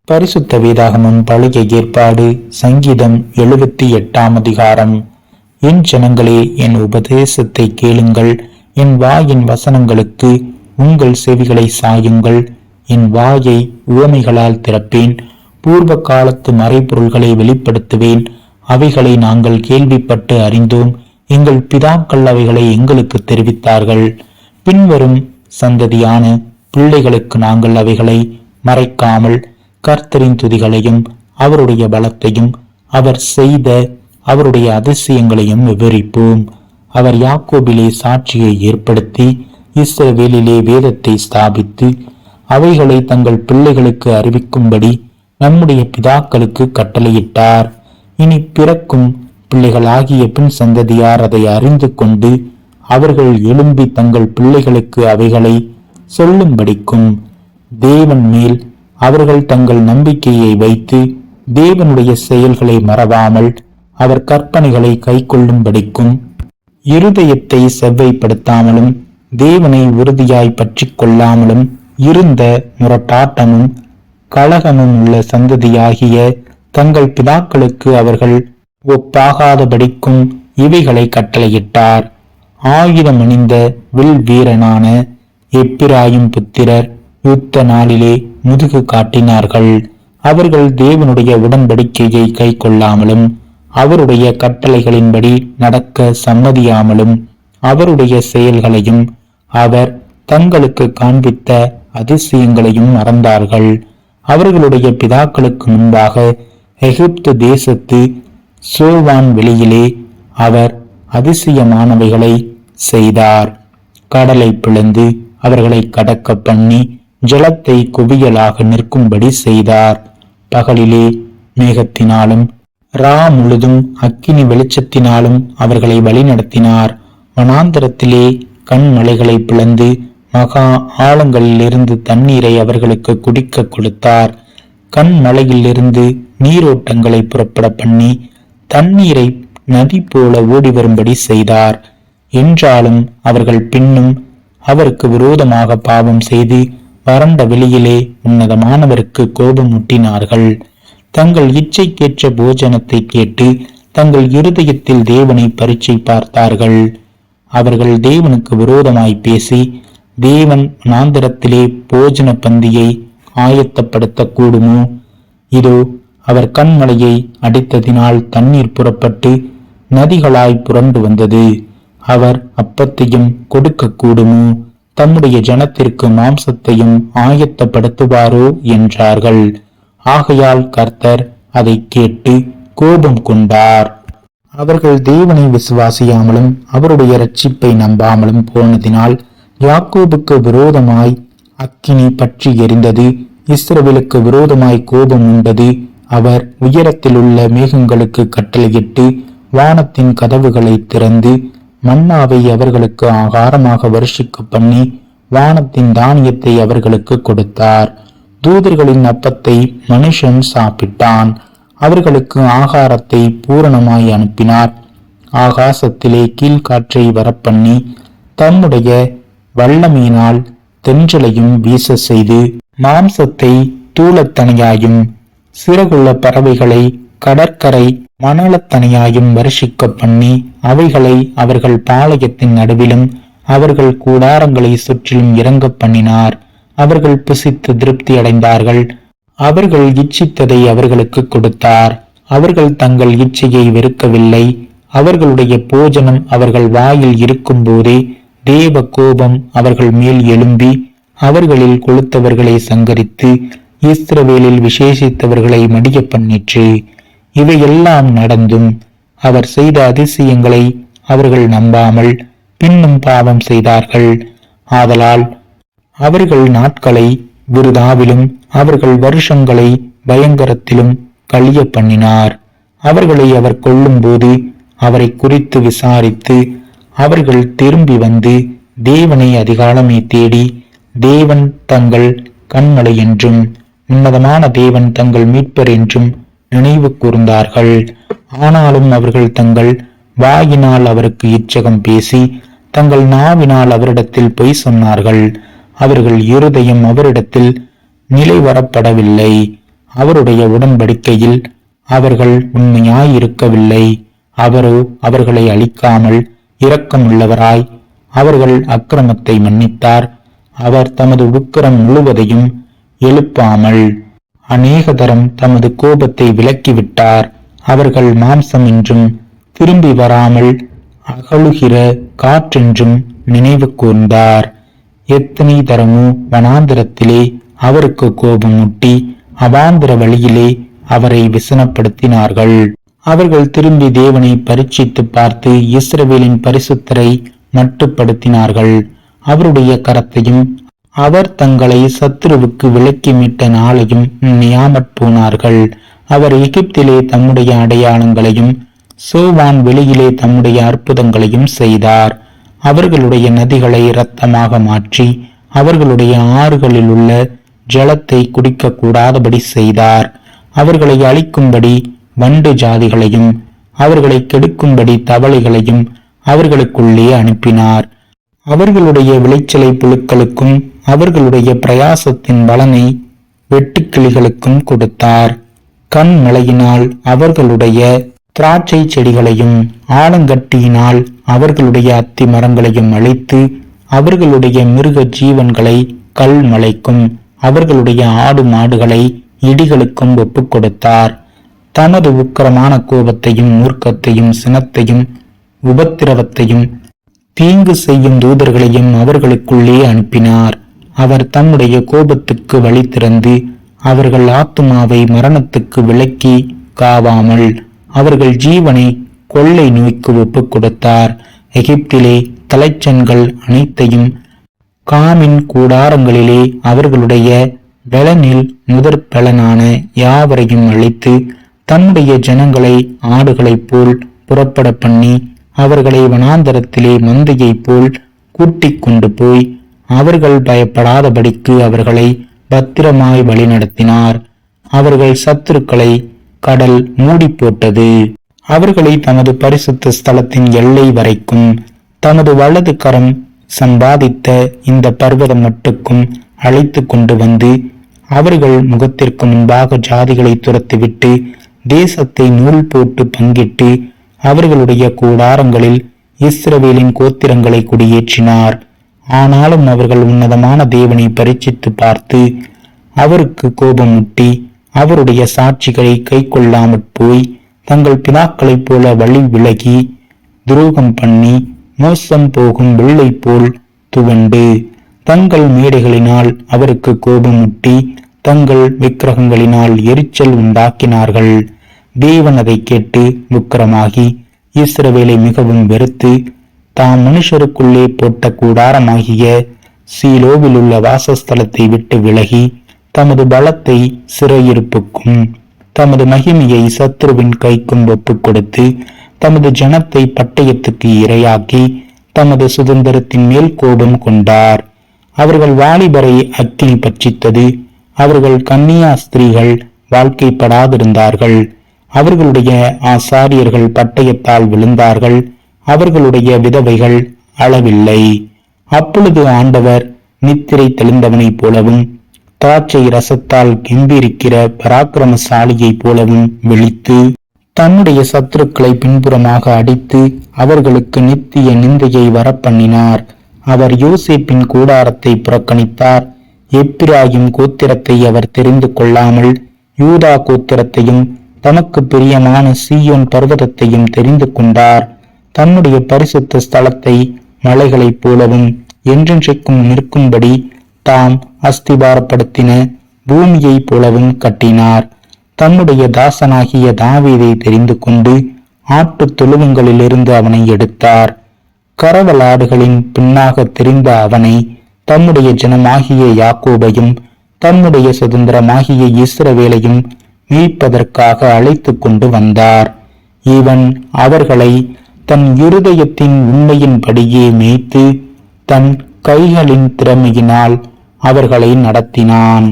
பரிசுத்த வேதாகமம் பழைய ஏற்பாடு சங்கீதம் 78 அதிகாரம். என் ஜனங்களே, என் உபதேசத்தை கேளுங்கள், என் வாயின் வசனங்களுக்கு உங்கள் செவிகளை சாயுங்கள். என் வாயை உவமைகளால் திறப்பேன், பூர்வ காலத்து மறைபொருள்களை வெளிப்படுத்துவேன். அவைகளை நாங்கள் கேள்விப்பட்டு அறிந்தோம், எங்கள் பிதாக்கள் அவைகளை எங்களுக்கு தெரிவித்தார்கள். பின்வரும் சந்ததியான பிள்ளைகளுக்கு நாங்கள் அவைகளை மறைக்காமல் கர்த்தரின் துதிகளையும் அவருடைய பலத்தையும் அவர் செய்த அவருடைய அதிசயங்களையும் விவரிப்போம். அவர் யாக்கோபிலே சாட்சியை ஏற்படுத்தி இஸ்ரவேலிலே வேதத்தை ஸ்தாபித்து அவைகளை தங்கள் பிள்ளைகளுக்கு அறிவிக்கும்படி நம்முடைய பிதாக்களுக்கு கட்டளையிட்டார். இனி பிறக்கும் பிள்ளைகளாகிய பின் சந்ததியார் அதை அறிந்து கொண்டு அவர்கள் எழும்பி தங்கள் பிள்ளைகளுக்கு அவைகளை சொல்லும்படிக்கும் தேவன் மேல் அவர்கள் தங்கள் நம்பிக்கையை வைத்து தேவனுடைய செயல்களை மறவாமல் அவர் கற்பனைகளை கை கொள்ளும்படிக்கும் இருதயத்தை செவ்வைப்படுத்தாமலும் தேவனை உறுதியாய் பற்றி கொள்ளாமலும் இருந்த முரட்டாட்டமும் கலகமும் உள்ள சந்ததியாகிய தங்கள் பிதாக்களுக்கு அவர்கள் ஒப்பாகாதபடிக்கும் இவைகளை கட்டளையிட்டார். ஆயுதம் அணிந்த வில் வீரனான எப்பிராயும் புத்திரர் யுத்த நாளிலே முதுகு காட்டினார்கள். அவர்கள் தேவனுடைய உடன்படிக்கையை கை கொள்ளாமலும் அவருடைய கட்டளைகளின்படி நடக்க சம்மதியாமலும் அவருடைய செயல்களையும் அவர் தங்களுக்கு காண்பித்த அதிசயங்களையும் மறந்தார்கள். அவர்களுடைய பிதாக்களுக்கு முன்பாக எகிப்து தேசத்து சோவான் வெளியிலே அவர் அதிசயமானவைகளை செய்தார். கடலை பிளந்து அவர்களை கடக்க பண்ணி ஜலத்தை குவியலாக நிற்கும்படி செய்தார். பகலிலே மேகத்தினாலும் ரா முழுதும் அக்கினி வெளிச்சத்தினாலும் அவர்களை வழிநடத்தினார். வனாந்தரத்திலே கண்மலைகளை பிளந்து மகா ஆழங்களிலிருந்து தண்ணீரை அவர்களுக்கு குடிக்க கொடுத்தார். கண்மலையிலிருந்து நீரோட்டங்களை புறப்பட பண்ணி தண்ணீரை நதி போல ஓடி வரும்படி செய்தார். என்றாலும் அவர்கள் பின்னும் அவருக்கு விரோதமாக பாவம் செய்து வறண்ட வெளியிலே உன்னதமானவருக்கு கோபம் ஊட்டினார்கள். தங்கள் இச்சைக்கேற்ற போஜனத்தை கேட்டு தங்கள் இருதயத்தில் தேவனை பரீட்சை பார்த்தார்கள். அவர்கள் தேவனுக்கு விரோதமாய் பேசி தேவன் வனாந்திரத்திலே போஜன பந்தியை ஆயத்தப்படுத்த கூடுமோ? இதோ அவர் கண்மலையை அடித்ததினால் தண்ணீர் புறப்பட்டு நதிகளாய் புரண்டு வந்தது. அவர் அப்பத்தையும் கொடுக்க கூடுமோ? தம்முடைய ஜனத்திற்கு மாம்சத்தையும் ஆயத்தப்படுத்துவாரோ என்றார்கள். ஆகையால் கர்த்தர் அதை கேட்டு கோபம் கொண்டார். அவர்கள் தேவனை விசுவாசியாமலும் அவருடைய இரட்சிப்பை நம்பாமலும் போனதினால் யாக்கோபுக்கு விரோதமாய் அக்கினி பற்றி எரிந்தது, இஸ்ரவேலுக்கு விரோதமாய் கோபம் உண்டது. அவர் உயரத்தில் உள்ள மேகங்களுக்கு கட்டளையிட்டு வானத்தின் கதவுகளை திறந்து மன்னாவை அவர்களுக்கு ஆகாரமாக வருஷிக்க பண்ணி வானத்தின் தானியத்தை அவர்களுக்கு கொடுத்தார். தூதர்களின் அப்பத்தை மனுஷன் சாப்பிட்டான். அவர்களுக்கு ஆகாரத்தை பூரணமாய் அனுப்பினார். ஆகாசத்திலே கீழ்காற்றை வரப்பண்ணி தம்முடைய வல்லமையினால் தென்றலையும் வீச செய்து மாம்சத்தை தூளத்தனையாயும் சிறகுள்ள பறவைகளை கடற்கரை மணலத்தனையாயும் வருஷிக்க பண்ணி அவைகளை அவர்கள் பாளையத்தின் நடுவிலும் அவர்கள் கூடாரங்களை சுற்றிலும் இறங்க பண்ணினார். அவர்கள் புசித்து திருப்தி அடைந்தார்கள். அவர்கள் இச்சித்ததை அவர்களுக்கு கொடுத்தார். அவர்கள் தங்கள் இச்சையை வெறுக்கவில்லை. அவர்களுடைய போஜனம் அவர்கள் வாயில் இருக்கும் போதே தேவ கோபம் அவர்கள் மேல் எழும்பி அவர்களில் கொளுத்தவர்களை சங்கரித்து இஸ்ரவேலில் விசேஷித்தவர்களை மடிய பண்ணிற்று. இவையெல்லாம் நடந்தும் அவர் செய்த அதிசயங்களை அவர்கள் நம்பாமல் பின்னும் பாவம் செய்தார்கள். ஆதலால் அவர்கள் நாட்களை விருதாவிலும் அவர்கள் வருஷங்களை பயங்கரத்திலும் கழிய பண்ணினார். அவர்களை அவர் கொல்லும்போது அவரை குறித்து விசாரித்து அவர்கள் திரும்பி வந்து தேவனை அதிகாலமே தேடி தேவன் தங்கள் கண்மலை என்றும் உன்னதமான தேவன் தங்கள் மீட்பர் என்றும் நினைவு கூர்ந்தார்கள். ஆனாலும் அவர்கள் தங்கள் வாயினால் அவருக்கு இச்சகம் பேசி தங்கள் நாவினால் அவரிடத்தில் பொய் சொன்னார்கள். அவர்கள் இருதயம் அவரிடத்தில் நிலை வரப்படவில்லை. அவருடைய உடன்படிக்கையில் அவர்கள் உண்மையாயிருக்கவில்லை. அவரோ அவர்களை அழிக்காமல் இரக்கமுள்ளவராய் அவர்கள் அக்கிரமத்தை மன்னித்தார். அவர் தமது உக்கிரம் முழுவதையும் எழுப்பாமல் அநேக தரம் தமது கோபத்தை விலக்கிவிட்டார். அவர்கள் மாம்சம் என்றும் திரும்பி வராமல் அகழுகிற காற்றென்றும் நினைவு கூர்ந்தார். எத்தனை தரமோ வனாந்திரத்திலே அவருக்கு கோபம் முட்டி அவாந்திர வழியிலே அவரை விசனப்படுத்தினார்கள். அவர்கள் திரும்பி தேவனை பரீட்சித்து பார்த்து இஸ்ரவேலின் பரிசுத்தரை மட்டுப்படுத்தினார்கள். அவருடைய கரத்தையும் அவர் தங்களை சத்துருவுக்கு விலக்கி மீட்ட நாளையும் நியாமற் போனார்கள். அவர் எகிப்திலே தம்முடைய அடையாளங்களையும் சோவான் வெளியிலே தம்முடைய அற்புதங்களையும் செய்தார். அவர்களுடைய நதிகளை இரத்தமாக மாற்றி அவர்களுடைய ஆறுகளில் உள்ள ஜலத்தை குடிக்க கூடாதபடி செய்தார். அவர்களை அழிக்கும்படி வண்டு ஜாதிகளையும் அவர்களை கெடுக்கும்படி தவளைகளையும் அவர்களுக்குள்ளே அனுப்பினார். அவர்களுடைய விளைச்சலை புழுக்களுக்கும் அவர்களுடைய பிரயாசத்தின் பலனை வெட்டுக்கிளிகளுக்கும் கொடுத்தார். கண் மழையினால் அவர்களுடைய திராட்சை செடிகளையும் ஆலங்கட்டியினால் அவர்களுடைய அத்தி மரங்களையும் அழித்து அவர்களுடைய மிருக ஜீவன்களை கல் மலைக்கும் அவர்களுடைய ஆடு மாடுகளை இடிகளுக்கும் ஒப்புக் கொடுத்தார். தமது உக்கிரமான கோபத்தையும் மூர்க்கத்தையும் சினத்தையும் உபத்திரவத்தையும் தீங்கு செய்யும் தூதர்களையும் அவர்களுக்குள்ளே அனுப்பினார். அவர் தம்முடைய கோபத்துக்கு வழி திறந்து அவர்கள் ஆத்துமாவை மரணத்துக்கு விலக்கி காவாமல் அவர்கள் ஜீவனை கொள்ளை நோய்க்கு ஒப்புக் கொடுத்தார். எகிப்திலே தலைச்சன்கள் அனைத்தையும் காமின் கூடாரங்களிலே அவர்களுடைய பலனில் முதற் பலனான யாவரையும் அழித்து தம்முடைய ஜனங்களை ஆடுகளைப் போல் புறப்பட பண்ணி அவர்களை வனாந்தரத்திலே மந்தையைப் போல் கூட்டிக் கொண்டு போய் அவர்கள் பயப்படாதபடிக்கு அவர்களை பத்திரமாய் வழிநடத்தினார். அவர்கள் சத்துருக்களை கடல் மூடி போட்டது. அவர்களை தமது பரிசுத்த ஸ்தலத்தின் எல்லை வரைக்கும் தமது வலது கரம் சம்பாதித்த இந்த பர்வதம் மட்டுக்கும் அழைத்து கொண்டு வந்து அவர்கள் முகத்திற்கு முன்பாக ஜாதிகளை துரத்திவிட்டு தேசத்தை நூல் போட்டு பங்கிட்டு அவர்களுடைய கூடாரங்களில் இஸ்ரவேலின் கோத்திரங்களை குடியேற்றினார். ஆனாலும் அவர்கள் உன்னதமான தேவனை பரீட்சித்து பார்த்து அவருக்கு கோபமுட்டி அவருடைய சாட்சிகளை கை கொள்ளாமற் போய் தங்கள் பிதாக்களைப் போல வழி விலகி துரோகம் பண்ணி மோசம் போகும் வெள்ளை போல் துவண்டு தங்கள் மேடைகளினால் அவருக்கு கோபமுட்டி தங்கள் விக்கிரகங்களினால் எரிச்சல் உண்டாக்கினார்கள். தேவன் அதை கேட்டு உக்கிரமாகி இஸ்ரவேலை மிகவும் வெறுத்து தாம் மனுஷருக்குள்ளே போட்ட கூடாரமாகிய சீலோவில் உள்ள வாசஸ்தலத்தை விட்டு விலகி தமது பலத்தை சிறையிருப்புக்கும் தமது மகிமையை சத்ருவின் கைக்கும் ஒப்புக் கொடுத்து தமது ஜனத்தை பட்டயத்துக்கு இரையாக்கி தமது சுதந்திரத்தின் மேல் கோபம் கொண்டார். அவர்கள் வாலிபரை அக்கினி பட்சித்தது. அவர்கள் கன்னியா ஸ்திரீகள் வாழ்க்கைப்படாதிருந்தார்கள். அவர்களுடைய ஆசாரியர்கள் பட்டயத்தால் விழுந்தார்கள். அவர்களுடைய விதவைகள் அளவில்லை. அப்பொழுது ஆண்டவர் நித்திரை தெளிந்தவனைப் போலவும் திராட்சை ரசத்தால் கெம்பீரிக்கிற பராக்கிரமசாலியைப் போலவும் விழித்து தன்னுடைய சத்துருக்களை பின்புறமாக அடித்து அவர்களுக்கு நித்திய நிந்தையை வரப்பண்ணினார். அவர் யோசேப்பின் கூடாரத்தை புறக்கணித்தார். எப்பிராயிம் கோத்திரத்தை அவர் தெரிந்து கொள்ளாமல் யூதா கோத்திரத்தையும் தமக்கு பிரியமான சீயோன் பர்வதத்தையும் தெரிந்து கொண்டார். தன்னுடைய பரிசுத்த ஸ்தலத்தை மலைகளைப் போலவும் என்றென்றைக்கும் நிற்கும்படி தாம் அஸ்திபாரப்படுத்தின பூமியைப் போலவும் கட்டினார். தன்னுடைய தாசனாகிய தாவீதை தெரிந்து கொண்டு ஆட்டு தொழுவங்களிலிருந்து அவனை எடுத்தார். கரவலாடுகளின் பின்னாக தெரிந்த அவனை தம்முடைய ஜனமாகிய யாக்கோபையும் தம்முடைய சுதந்திரமாகிய இஸ்ரவேலையும் மீட்பதற்காக அழைத்து கொண்டு வந்தார். இவன் அவர்களை தன் இருதயத்தின் உண்மையின்படியே மேய்த்து தன் கைகளின் திறமையினால் அவர்களை நடத்தினான்.